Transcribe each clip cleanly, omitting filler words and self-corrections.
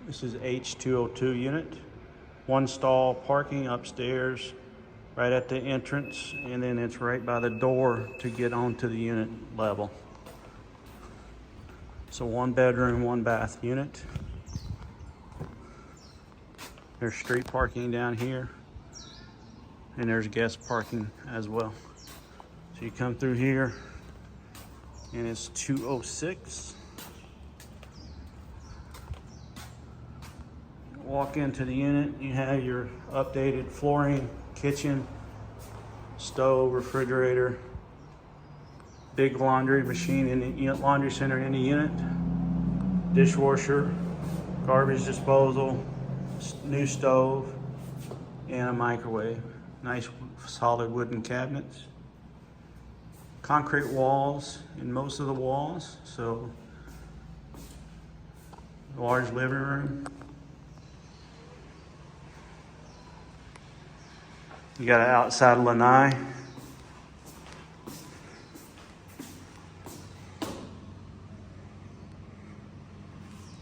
This is H202 unit. One stall parking upstairs, right at the entrance, and then it's right by the door to get onto the unit level. So 1 bedroom, 1 bath unit. There's street parking down here, and there's guest parking as well. So you come through here, and it's 206. Walk into the unit, you have your updated flooring, kitchen, stove, refrigerator, big laundry machine in the unit, laundry center in the unit, dishwasher, garbage disposal, new stove, and a microwave. Nice solid wooden cabinets. Concrete walls in most of the walls, so large living room. You got an outside lanai.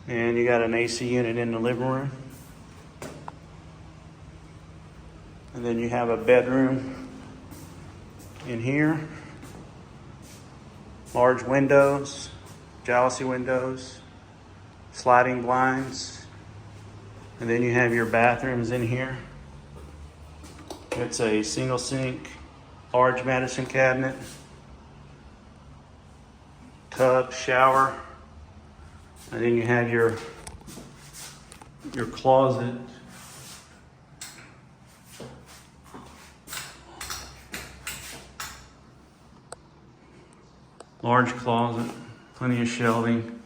And you got an AC unit in the living room. And then you have a bedroom in here. Large windows, jalousie windows, sliding blinds. And then you have your bathrooms in here. It's a single sink, large medicine cabinet, tub, shower, and then you have your closet. Large closet, plenty of shelving.